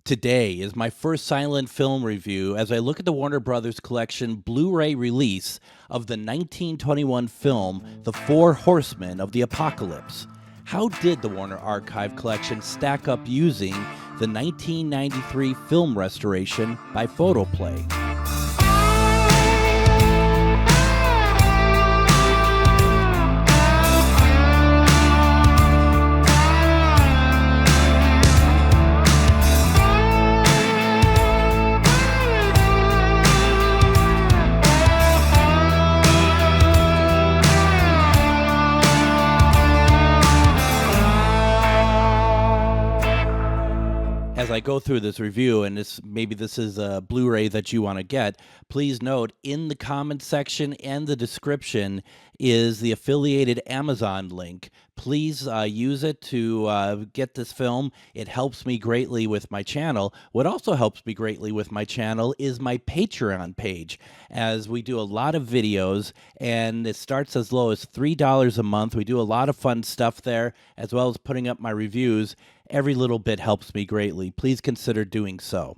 Today is my first silent film review as I look at the Warner Brothers collection Blu-ray release of the 1921 film The Four Horsemen of the Apocalypse. How did the Warner Archive collection stack up using the 1993 film restoration by Photoplay? As I go through this review, and maybe this is a Blu-ray that you want to get, please note in the comment section and the description is the affiliated Amazon link. Please use it to get this film. It helps me greatly with my channel. What also helps me greatly with my channel is my Patreon page, as we do a lot of videos, and it starts as low as $3 a month. We do a lot of fun stuff there, as well as putting up my reviews. Every little bit helps me greatly. Please consider doing so.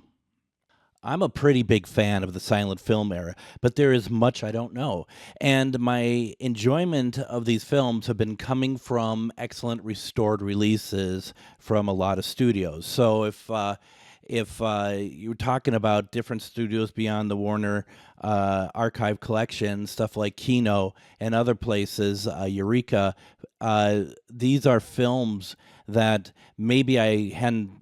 I'm a pretty big fan of the silent film era, but there is much I don't know. And my enjoyment of these films have been coming from excellent restored releases from a lot of studios. So if you're talking about different studios beyond the Warner Archive collection, stuff like Kino and other places, Eureka, these are films that maybe I hadn't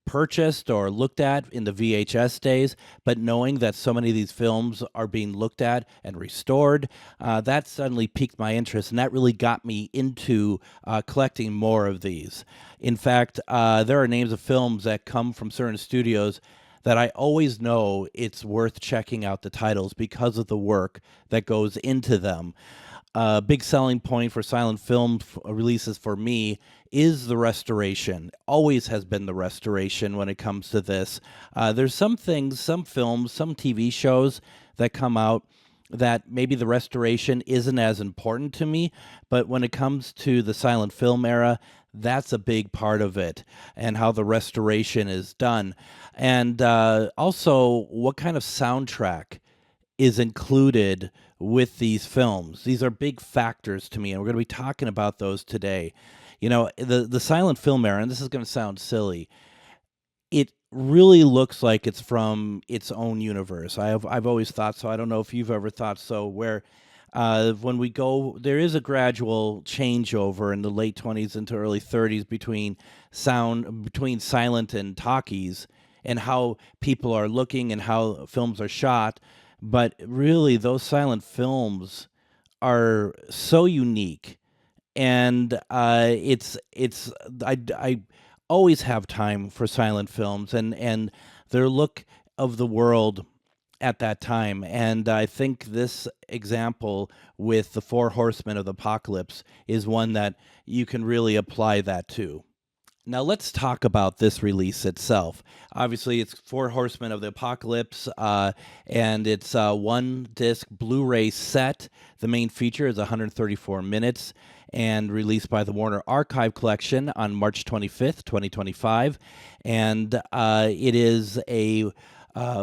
purchased or looked at in the VHS days, but knowing that so many of these films are being looked at and restored, that suddenly piqued my interest, and that really got me into collecting more of these. In fact, there are names of films that come from certain studios that I always know it's worth checking out the titles because of the work that goes into them. A big selling point for silent film releases for me is the restoration. Always has been the restoration when it comes to this. There's some things, some films, some TV shows that come out that maybe the restoration isn't as important to me, but when it comes to the silent film era, that's a big part of it, and how the restoration is done. And also, what kind of soundtrack is included with these films. These are big factors to me, and we're going to be talking about those today. You know, the silent film era, and this is going to sound silly, it really looks like it's from its own universe. I've always thought so. I don't know if you've ever thought so, where when we go, there is a gradual changeover in the late 20s into early 30s between silent and talkies, and how people are looking and how films are shot. But really, those silent films are so unique, and I always have time for silent films and their look of the world at that time. And I think this example with the Four Horsemen of the Apocalypse is one that you can really apply that to. Now let's talk about this release itself. Obviously, it's Four Horsemen of the Apocalypse, and it's a one-disc Blu-ray set. The main feature is 134 minutes, and released by the Warner Archive Collection on March 25th, 2025. And it is a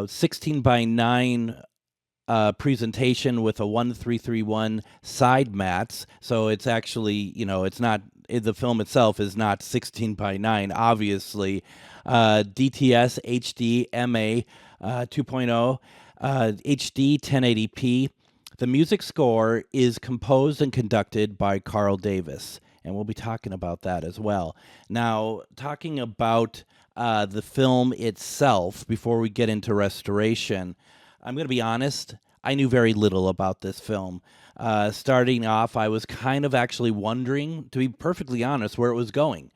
16 by 9 presentation with a 1:3:1 side mats. So it's actually, it's not, the film itself is not 16 by 9, obviously. DTS HD MA 2.0, HD 1080p. The music score is composed and conducted by Carl Davis, and we'll be talking about that as well. Now, talking about the film itself, before we get into restoration, I'm going to be honest, I knew very little about this film. Starting off, I was kind of actually wondering, to be perfectly honest, where it was going.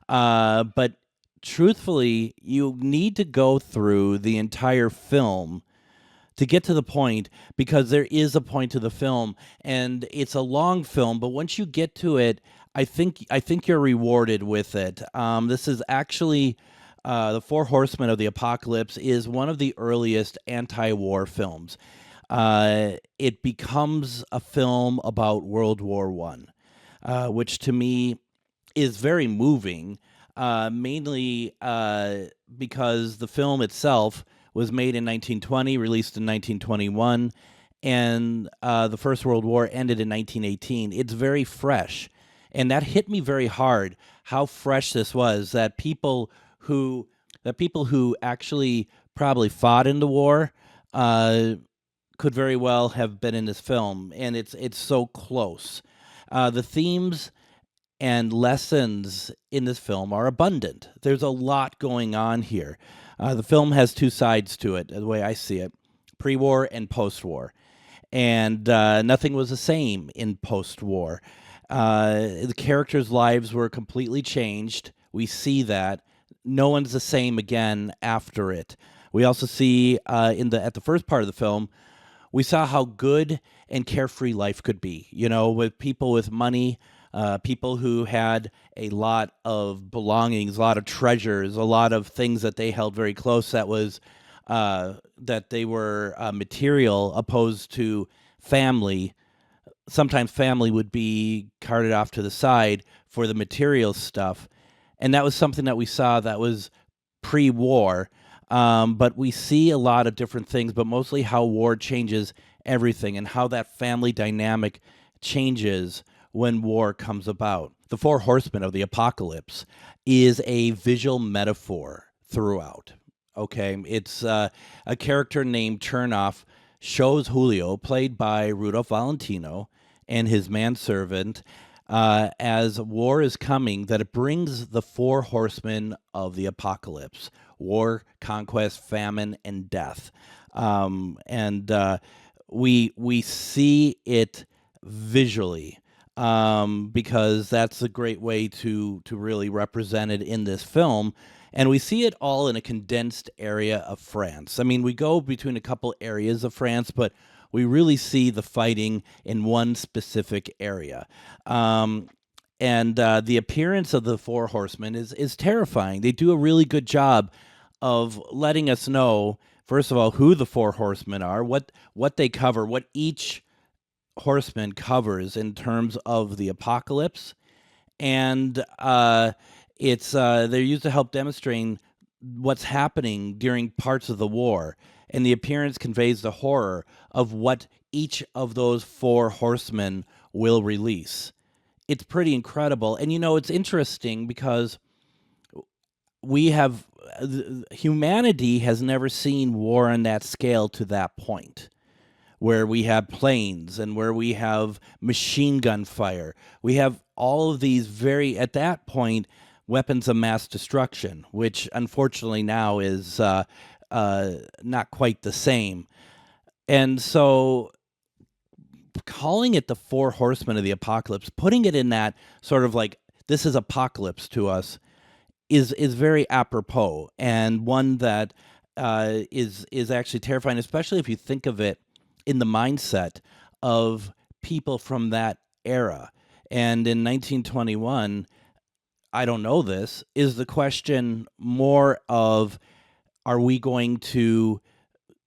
But truthfully, you need to go through the entire film to get to the point, because there is a point to the film, and it's a long film, but once you get to it, I think you're rewarded with it. This is actually The Four Horsemen of the Apocalypse is one of the earliest anti-war films. It becomes a film about World War I, which to me is very moving, mainly because the film itself was made in 1920, released in 1921, and the First World War ended in 1918. It's very fresh, and that hit me very hard. How fresh this was. Who that people who actually probably fought in the war uh, could very well have been in this film, and it's so close. The themes and lessons in this film are abundant. There's a lot going on here. The film has two sides to it, the way I see it: pre-war and post-war. And nothing was the same in post-war. The characters' lives were completely changed. We see that. No one's the same again after it. We also see at the first part of the film, we saw how good and carefree life could be. With people with money, people who had a lot of belongings, a lot of treasures, a lot of things that they held very close. That they were material, opposed to family. Sometimes family would be carted off to the side for the material stuff. And that was something that we saw that was pre-war. But we see a lot of different things, but mostly how war changes everything and how that family dynamic changes when war comes about. The Four Horsemen of the Apocalypse is a visual metaphor throughout. Okay, it's a character named Chernoff shows Julio, played by Rudolph Valentino, and his manservant, as war is coming, that it brings the Four Horsemen of the Apocalypse: war, conquest, famine, and death. And we see it visually, because that's a great way to really represent it in this film. And we see it all in a condensed area of France. I mean, we go between a couple areas of France, but we really see the fighting in one specific area. And the appearance of the Four Horsemen is terrifying. They do a really good job of letting us know, first of all, who the Four Horsemen are, what they cover, what each horseman covers in terms of the apocalypse. And they're used to help demonstrate what's happening during parts of the war, and the appearance conveys the horror of what each of those four horsemen will release. It's pretty incredible. And it's interesting because humanity has never seen war on that scale to that point, where we have planes and where we have machine gun fire. We have all of these at that point, weapons of mass destruction, which unfortunately now is not quite the same. And so calling it the Four Horsemen of the Apocalypse, putting it in that sort of like, this is apocalypse to us, is very apropos, and one that is actually terrifying, especially if you think of it in the mindset of people from that era. And in 1921, I don't know this, is the question more of, are we going to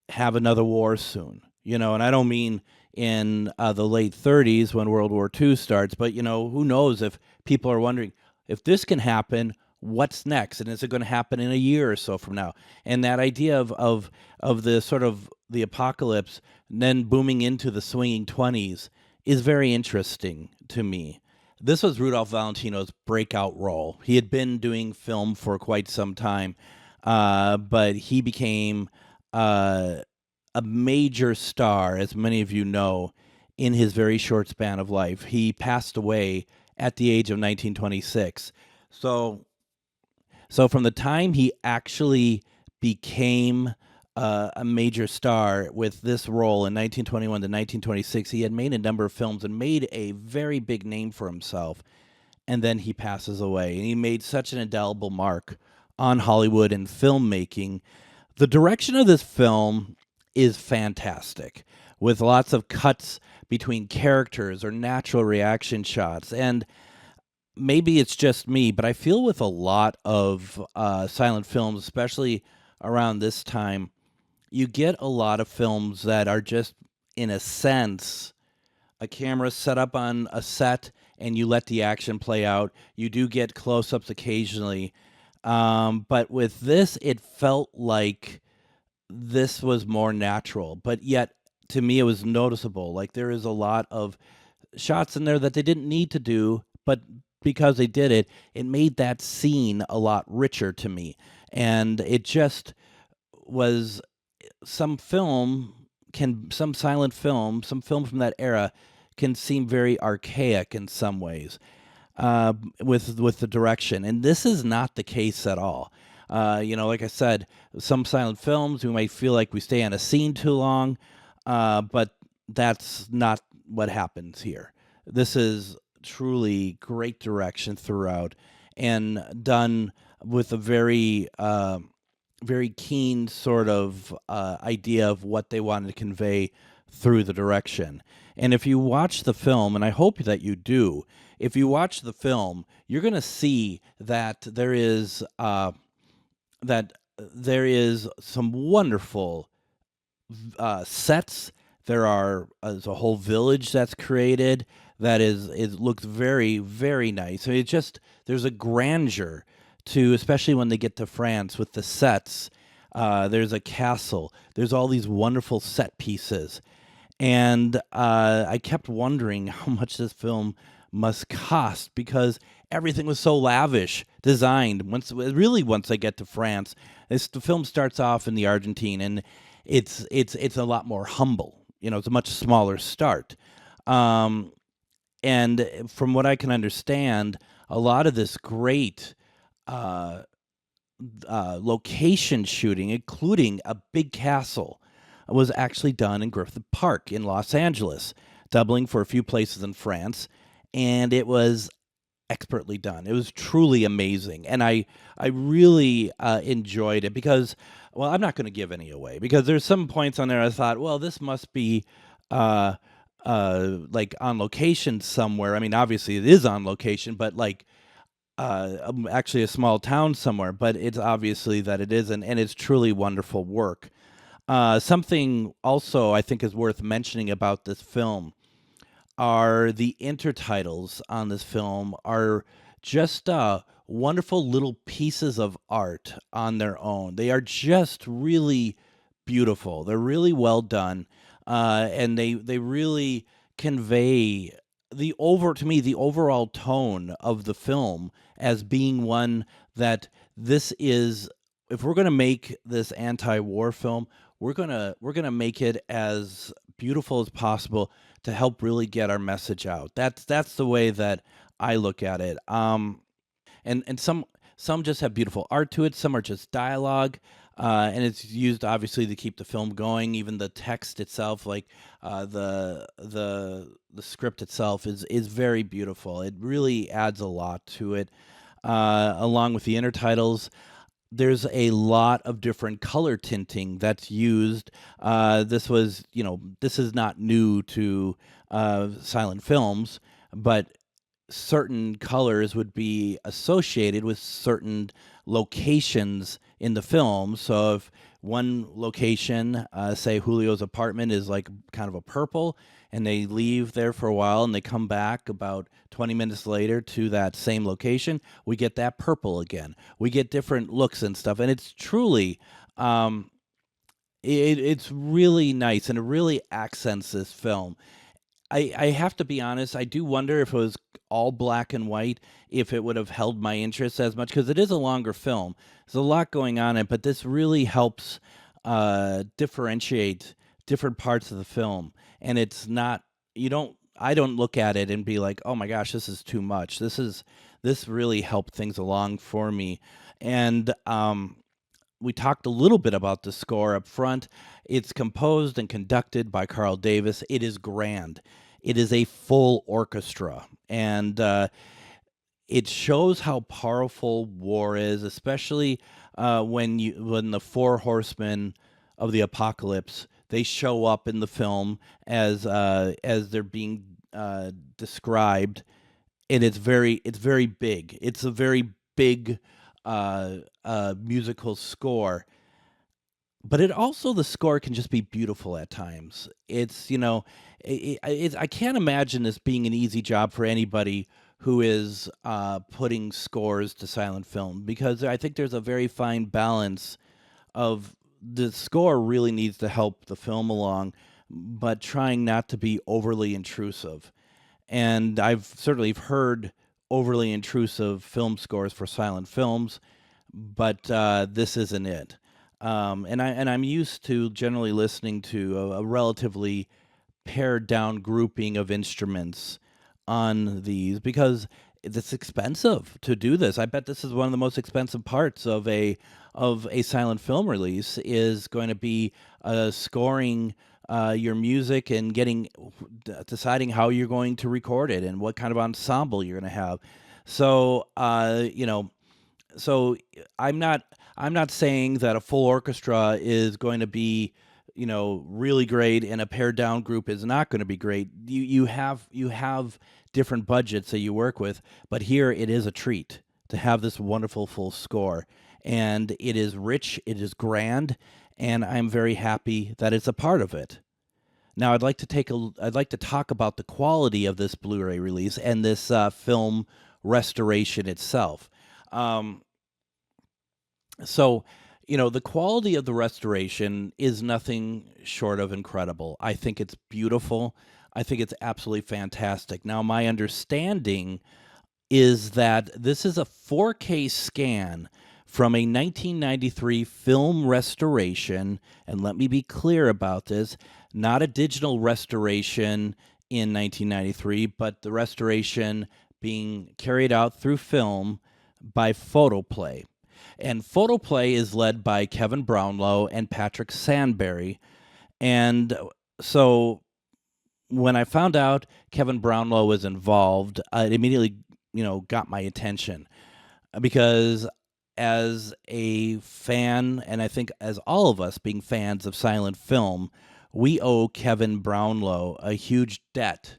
have another war soon? And I don't mean in the late 30s when World War II starts, but, who knows, if people are wondering, if this can happen, what's next? And is it going to happen in a year or so from now? And that idea of the sort of the apocalypse then booming into the swinging 20s is very interesting to me. This was Rudolph Valentino's breakout role. He had been doing film for quite some time, but he became a major star, as many of you know, in his very short span of life. He passed away at the age of 1926. So from the time he actually became a major star with this role in 1921 to 1926, he had made a number of films and made a very big name for himself. And then he passes away. And he made such an indelible mark on Hollywood and filmmaking. The direction of this film is fantastic, with lots of cuts between characters or natural reaction shots. And maybe it's just me, but I feel with a lot of silent films, especially around this time, you get a lot of films that are just, in a sense, a camera set up on a set and you let the action play out. You do get close-ups occasionally, But with this, it felt like this was more natural, but yet to me it was noticeable. Like there is a lot of shots in there that they didn't need to do, but because they did it, it made that scene a lot richer to me. And it just was some silent film, some film from that era can seem very archaic in some ways with the direction, and this is not the case at all. Like I said, some silent films we might feel like we stay on a scene too long, but that's not what happens here. This is truly great direction throughout, and done with a very keen sort of idea of what they wanted to convey through the direction. And if you watch the film, and I hope that you do, if you watch the film, you're going to see that there is some wonderful sets. There's a whole village that's created that is looks very, very nice. I mean, there's a grandeur to, especially when they get to France with the sets. There's a castle. There's all these wonderful set pieces, and I kept wondering how much this film must cost because everything was so lavish designed. Once I get to France, the film starts off in the Argentine, and it's a lot more humble. It's a much smaller start. And from what I can understand, a lot of this great uh, location shooting, including a big castle, was actually done in Griffith Park in Los Angeles, doubling for a few places in France, and it was expertly done. It was truly amazing, and I really enjoyed it because, well, I'm not going to give any away because there's some points on there I thought, well, this must be uh, like on location somewhere. I mean, obviously it is on location, but like actually a small town somewhere. But it's obviously that it isn't, and it's truly wonderful work. Something also I think is worth mentioning about this film are the intertitles on this film are just wonderful little pieces of art on their own. They are just really beautiful. They're really well done, and they really convey the overall tone of the film as being one that this is. If we're gonna make this anti-war film, we're gonna make it as beautiful as possible to help really get our message out. That's the way that I look at it. And some just have beautiful art to it. Some are just dialogue, and it's used obviously to keep the film going. Even the text itself, like the script itself, is very beautiful. It really adds a lot to it, along with the intertitles. There's a lot of different color tinting that's used. This is not new to silent films, but certain colors would be associated with certain locations in the film. So if one location, say Julio's apartment, is like kind of a purple, and they leave there for a while and they come back about 20 minutes later to that same location, we get that purple again. We get different looks and stuff, and it's truly it's really nice, and it really accents this film. I have to be honest, I do wonder if it was all black and white, if it would have held my interest as much, because it is a longer film. There's a lot going on in it, but this really helps differentiate different parts of the film. And it's not, I don't look at it and be like, oh my gosh, this is too much. This really helped things along for me. And we talked a little bit about the score up front. It's composed and conducted by Carl Davis. It is grand. It is a full orchestra, and it shows how powerful war is, especially when the Four Horsemen of the Apocalypse, they show up in the film as they're being described, and it's very big. It's a very big musical score, but the score can just be beautiful at times. I can't imagine this being an easy job for anybody who is putting scores to silent film, because I think there's a very fine balance of the score really needs to help the film along, but trying not to be overly intrusive. And I've certainly heard overly intrusive film scores for silent films, but this isn't it. And I'm used to generally listening to a relatively pared down grouping of instruments on these, because it's expensive to do this. I bet this is one of the most expensive parts of a silent film release, is going to be scoring your music and deciding how you're going to record it and what kind of ensemble you're going to have. So so I'm not saying that a full orchestra is going to be, really great, and a pared down group is not going to be great. You have different budgets that you work with, but here it is a treat to have this wonderful full score, and it is rich, it is grand, and I'm very happy that it's a part of it. Now I'd like to talk about the quality of this Blu-ray release and this film restoration itself. Um, so, the quality of the restoration is nothing short of incredible. I think it's beautiful. I think it's absolutely fantastic. Now, my understanding is that this is a 4K scan from a 1993 film restoration. And let me be clear about this, not a digital restoration in 1993, but the restoration being carried out through film by Photoplay. And Photoplay is led by Kevin Brownlow and Patrick Sandberry. And so when I found out Kevin Brownlow was involved, it immediately, got my attention, because as a fan, and I think as all of us being fans of silent film, we owe Kevin Brownlow a huge debt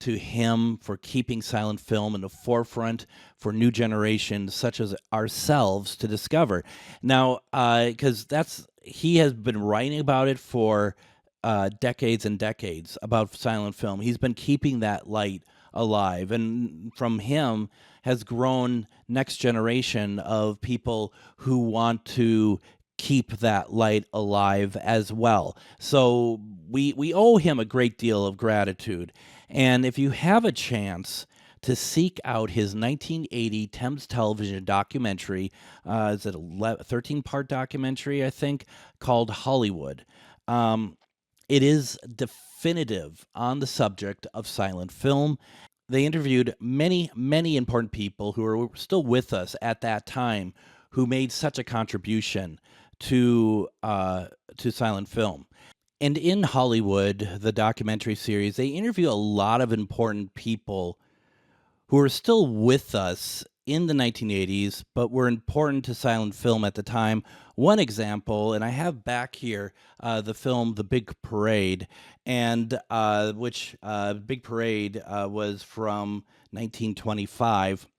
to him for keeping silent film in the forefront for new generations such as ourselves to discover. Now, because he has been writing about it for decades and decades, about silent film. He's been keeping that light alive, and from him has grown next generation of people who want to keep that light alive as well. So we owe him a great deal of gratitude. And if you have a chance to seek out his 1980 Thames Television documentary, is it a 13-part documentary, I think, called Hollywood. It is definitive on the subject of silent film. They interviewed many, many important people who are still with us at that time, who made such a contribution to silent film. And in Hollywood, the documentary series, they interview a lot of important people who are still with us in the 1980s, but were important to silent film at the time. One example, and I have back here the film The Big Parade, and which Big Parade was from 1925,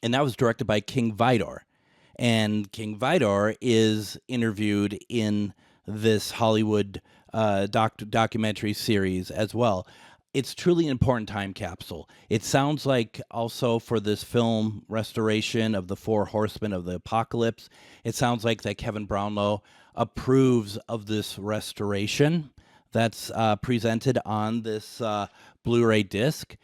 and that was directed by King Vidor. And King Vidor is interviewed in this Hollywood documentary series as well. It's truly an important time capsule. It sounds like also for this film restoration of the Four Horsemen of the Apocalypse, it sounds like that Kevin Brownlow approves of this restoration that's presented on this Blu-ray disc.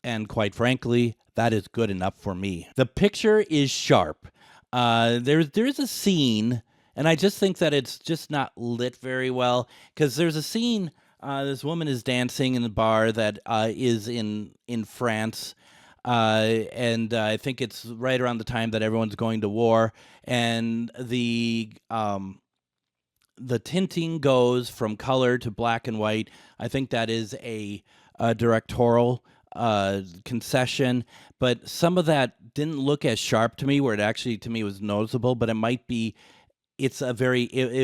And quite frankly, that is good enough for me. The picture is sharp. There's a scene, and I just think that it's just not lit very well, because there's a scene. This woman is dancing in the bar that is in France, and I think it's right around the time that everyone's going to war, and the tinting goes from color to black and white. I think that is a directorial concession, but some of that didn't look as sharp to me, where it actually to me was noticeable. But it might be it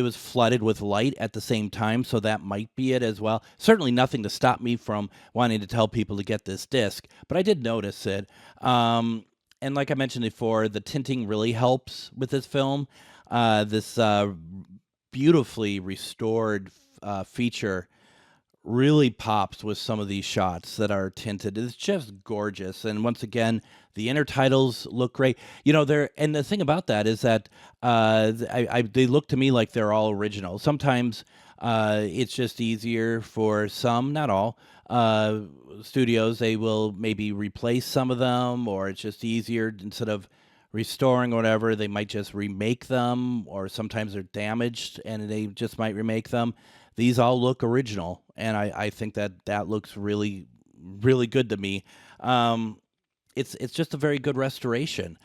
was flooded with light at the same time, so that might be it as well. Certainly nothing to stop me from wanting to tell people to get this disc, but I did notice it. And like I mentioned before, the tinting really helps with this film. This beautifully restored feature really pops with some of these shots that are tinted. It's just gorgeous. And once again, the intertitles look great. And the thing about that is that they look to me like they're all original. Sometimes it's just easier for some, not all, studios. They will maybe replace some of them, or it's just easier instead of restoring or whatever, they might just remake them, or sometimes they're damaged and they just might remake them. These all look original, and I think that looks really, really good to me. It's just a very good restoration.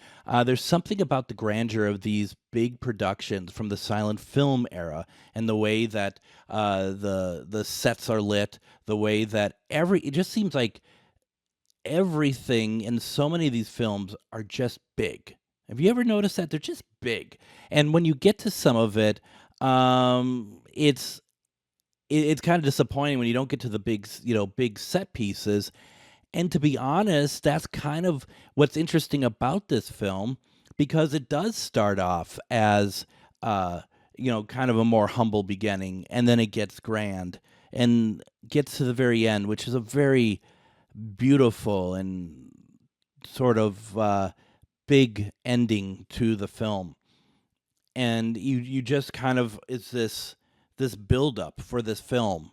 There's something about the grandeur of these big productions from the silent film era, and the way that the sets are lit, the way that it just seems like everything in so many of these films are just big. Have you ever noticed that? They're just big. And when you get to some of it, it's kind of disappointing when you don't get to the big set pieces. And to be honest, that's kind of what's interesting about this film, because it does start off as kind of a more humble beginning, and then it gets grand and gets to the very end, which is a very beautiful and sort of big ending to the film. And you just kind of, it's this build up for this film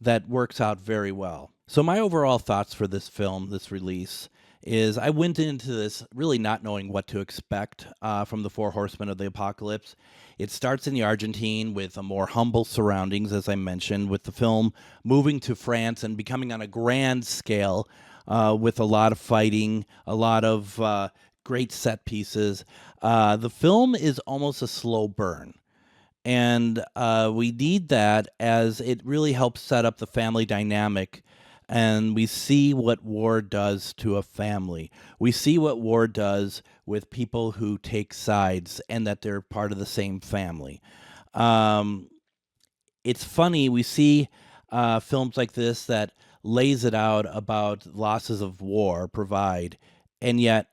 that works out very well. So my overall thoughts for this film, this release, is I went into this really not knowing what to expect from the Four Horsemen of the Apocalypse. It starts in the Argentine with a more humble surroundings, as I mentioned, with the film moving to France and becoming on a grand scale with a lot of fighting, a lot of great set pieces. The film is almost a slow burn. And we need that, as it really helps set up the family dynamic. And we see what war does to a family. We see what war does with people who take sides and that they're part of the same family. It's funny, we see films like this that lays it out about losses of war provide, and yet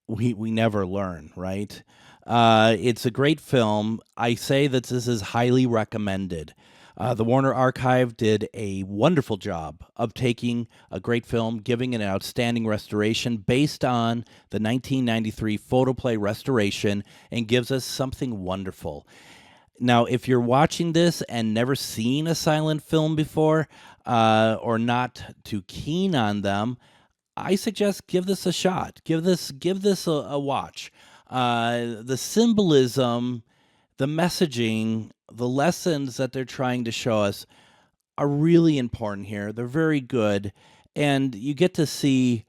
we never learn, right? It's a great film. I say that this is highly recommended. The Warner Archive did a wonderful job of taking a great film, giving it an outstanding restoration based on the 1993 photoplay restoration, and gives us something wonderful. Now, if you're watching this and never seen a silent film before, or not too keen on them, I suggest give this a shot. Give this a watch. The symbolism, the messaging, the lessons that they're trying to show us are really important here. They're very good, and you get to see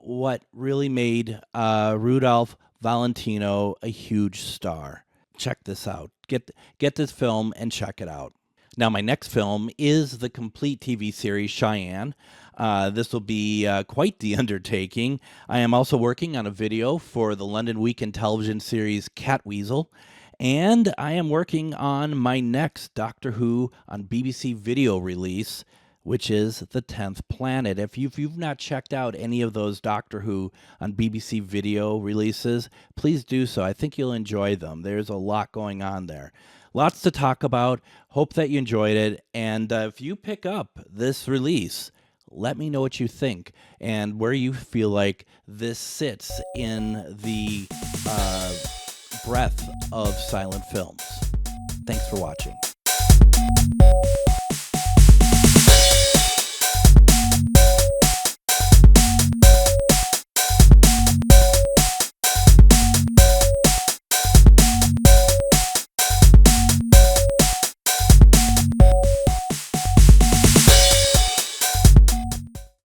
what really made Rudolph Valentino a huge star. Check this out. Get this film and check it out. Now, my next film is the complete TV series Cheyenne. This will be quite the undertaking. I am also working on a video for the London Weekend television series Catweasel, and I am working on my next Doctor Who on BBC Video release, which is The 10th Planet. If you've not checked out any of those Doctor Who on BBC Video releases, please do so. I think you'll enjoy them. There's a lot going on there. Lots to talk about. Hope that you enjoyed it. And if you pick up this release, let me know what you think and where you feel like this sits in the breadth of silent films. Thanks for watching.